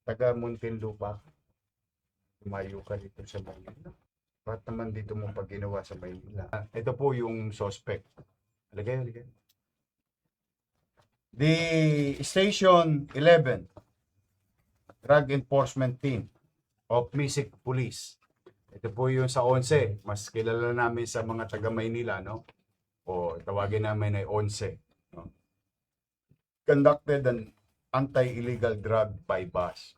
taga Muntinlupa, lumayo ka dito sa Maynila. Bakit naman dito mo pag ginawa sa Maynila? Ito po yung suspect. Halagay, halagay. The Station 11 Drug Enforcement Team of Misik Police. Ito po yung sa 11. Mas kilala namin sa mga taga Maynila, no? O tawagin namin ay 11. No? Conducted an anti-illegal drug bypass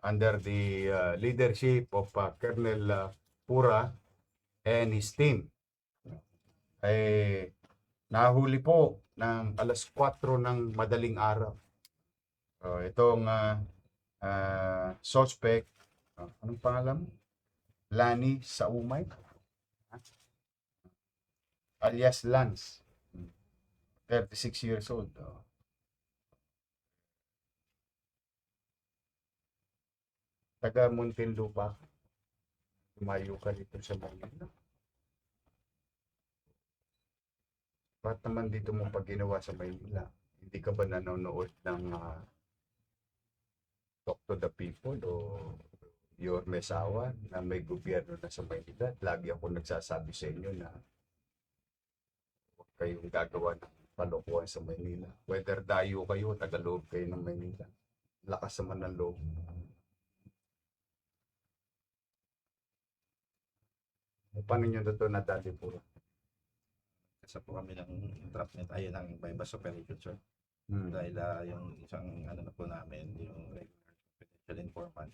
under the leadership of Colonel Pura and his team. Eh, nahuli po ng alas 4 ng madaling araw. Itong suspect, anong pangalan? Lani Saumay, alias Lance, 36 years old. Taga Muntinlupa, lumayo ka dito sa Maynila. Bakit naman dito mo pag ginawa sa Maynila? Hindi ka ba nanonood ng Talk to the People o Your Mesawa na may gobyerno na sa Maynila? Lagi ako nagsasabi sa inyo na huwag kayong gagawa ng palokohan sa Maynila. Whether dayo kayo, tagaloob kayo ng Maynila. Lakas naman ng loob. Paano nyo na ito nadali po? Isa po kami ng entrapment, ayun ang bypass operation, sir. Dahil yung isang ano na po namin, yung regular confidential informant,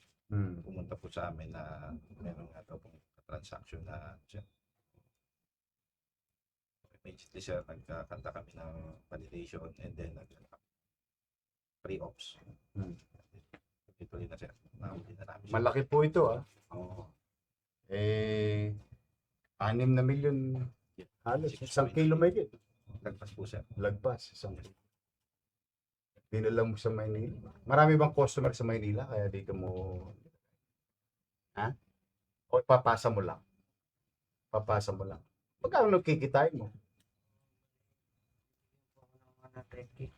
pumunta po sa amin na meron nga daw pong transaction na siya. Immediately, sir, nagkakanta kami ng validation and then pre-ops. Tuloy na, sir. Nahuli na namin siya. Malaki po ito, ah. Oo. 6 na milyon. Halos, 1 kilo may din. Lagpas po, sir. Lagpas, 1 kilo. Dinala mo sa Maynila. Marami bang customer sa Maynila? Kaya dito mo... Ha? O papasa mo lang? Papasa mo lang. Magkano nagkikitain mo? 100K.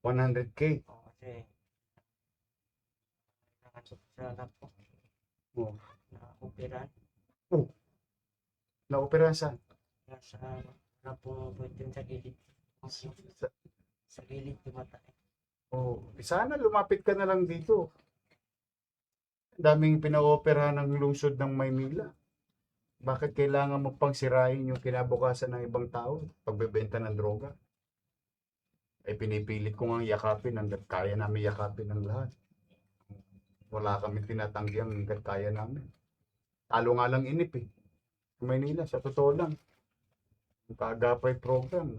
100K? Oo, kasi nakasasala po. Oh. Na-operan. Naoperahan saan? Nasa na po pwede sa gilid. Sa gilid tumatay. Oh, sana lumapit ka na lang dito. Daming pinaoperahan ng lungsod ng Maynila. Bakit kailangan mo pang sirain yung kinabukasan ng ibang tao pagbebenta ng droga? Ay pinipilit ko nga yakapin hanggat kaya namin yakapin ng lahat. Wala kami tinatanggi hanggat kaya namin. Talo nga lang inip eh. Maynila, sa totoo lang. Yung kaagapay program.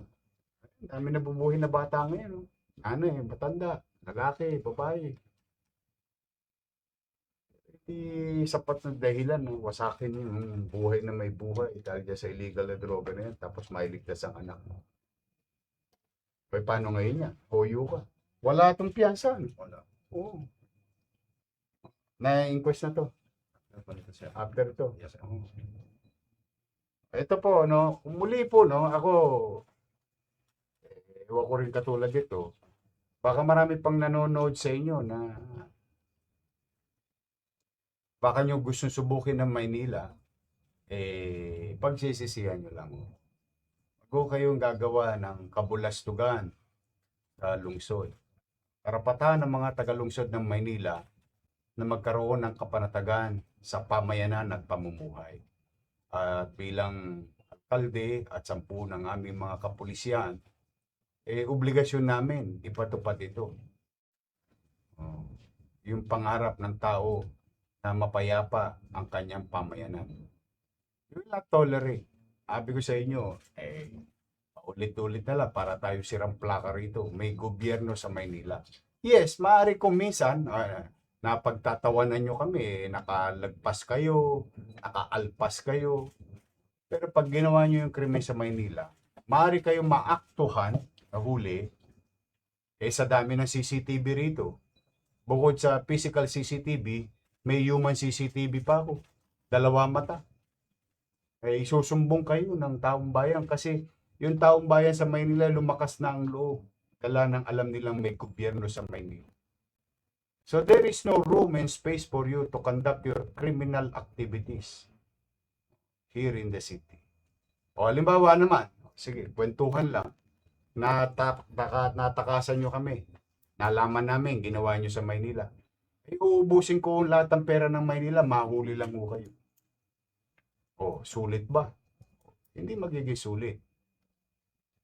Dami nabubuhay na bata ngayon. No? Ano eh, matanda, lalaki, babae. Hindi sapat na dahilan, no? Wasakin yung buhay na may buhay dahil dyan sa illegal na droga na yan, tapos mailigtas ang anak mo. Pero paano ngayon yan? Hoyo ka. Wala itong piyansan. Wala. Oo. Na-inquest na to. Nagpunta, sir. After to. Yes, sir. Ito po, no, muli po, no, ako, ewan ko rin katulad ito, baka marami pang nanonood sa inyo na baka nyo gusto subukin ng Maynila, pagsisisihan nyo lang. Bago kayong gagawa ng kabulastugan sa lungsod. Karapatan ng mga tagalungsod ng Maynila na magkaroon ng kapanatagan sa pamayanan at pamumuhay. At bilang alkalde at 10 ng aming mga kapulisyan, obligasyon namin ipatupad ito. Yung pangarap ng tao na mapayapa ang kanyang pamayanan. You will not tolerate. Sabi ko sa inyo, ulit-ulit na lang para tayo sirang plaka rito. May gobyerno sa Maynila. Yes, maaari kung minsan, napagtatawanan nyo kami, nakalagpas kayo, nakaalpas kayo. Pero pag ginawa nyo yung krimen sa Maynila, maaari kayong maaktuhan na huli sa dami ng CCTV rito. Bukod sa physical CCTV, may human CCTV pa ako. 2 mata. Isusumbong kayo ng taong bayan kasi yung taong bayan sa Maynila lumakas na ang loob. Kala nang alam nilang may gobyerno sa Maynila. So there is no room and space for you to conduct your criminal activities here in the city. O halimbawa naman, sige, kwentuhan lang, natakasan nyo kami, nalaman namin, ginawa nyo sa Maynila. Uubusin ko lahat ng pera ng Maynila, mahuli lang mo kayo. O, sulit ba? Hindi magiging sulit.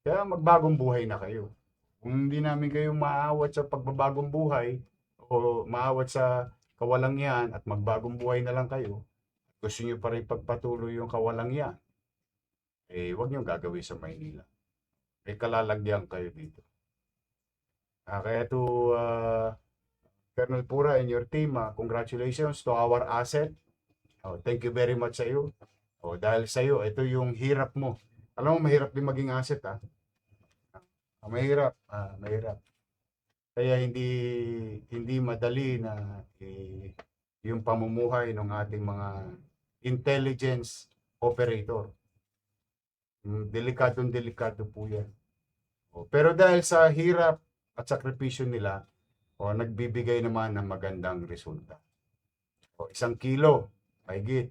Kaya magbagong buhay na kayo. Kung hindi namin kayo maawat sa pagbabagong buhay, o maawat sa kawalangian at magbagong buhay na lang kayo, gusto nyo pa rin pagpatuloy yung kawalangian, huwag nyo gagawin sa Maynila. Kalalagyan kayo dito. Kaya to Colonel Pura and your team, congratulations to our asset. Thank you very much sa iyo. Dahil sa iyo, ito yung hirap mo. Alam mo, mahirap din maging asset, mahirap, mahirap. Kaya hindi madali na yung pamumuhay ng ating mga intelligence operator. Delikado po yan. Pero dahil sa hirap at sakripisyo nila, nagbibigay naman ng magandang resulta. 1 kilo, mahigit,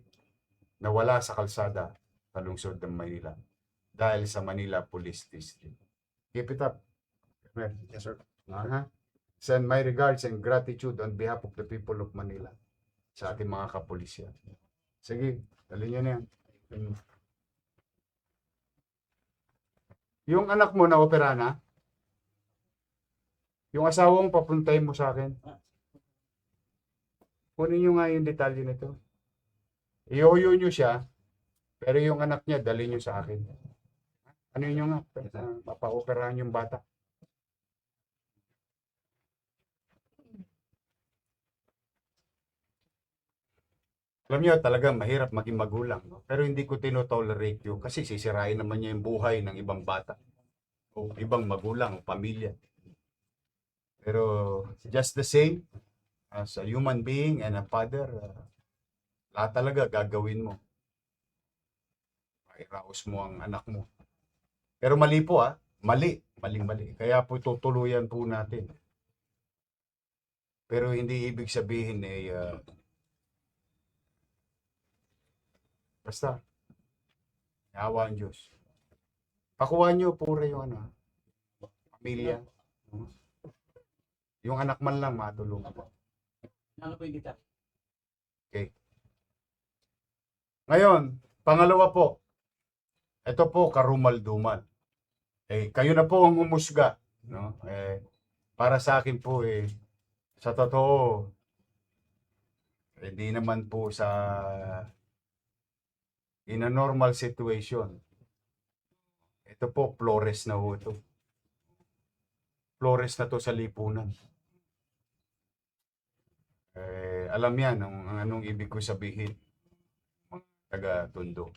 nawala sa kalsada sa lungsod ng Manila dahil sa Manila Police District. Keep it up. Yes, sir. Send my regards and gratitude on behalf of the people of Manila sa ating mga kapulisya. Sige, dali nyo na yan. Yung anak mo na opera na, yung asawa mo papuntahin mo sa akin. Kunin nyo nga yung detalye nito. Iuyo nyo siya, pero yung anak niya, dali nyo sa akin. Ano yun nga? Papaoperahan yung bata. Alam niyo, talagang mahirap maging magulang. Pero hindi ko tinotolerate yun kasi sisirain naman niya yung buhay ng ibang bata o ibang magulang o pamilya. Pero just the same, as a human being and a father, lahat talaga gagawin mo. Iraos mo ang anak mo. Pero mali po mali. Kaya po tutuluyan po natin. Pero hindi ibig sabihin basta, awa ang Diyos. Pakuha nyo pura yung pamilya. Yung anak man lang matulungan. Ano po yung gitar? Okay. Ngayon, pangalawa po. Ito po, karumal-dumal. Kayo na po ang umusga. No? Para sa akin po, sa totoo, hindi naman po in a normal situation. Ito po, Flores na ho ito. Flores na to sa lipunan. Alam yan, anong ibig ko sabihin, mga taga-Tondo.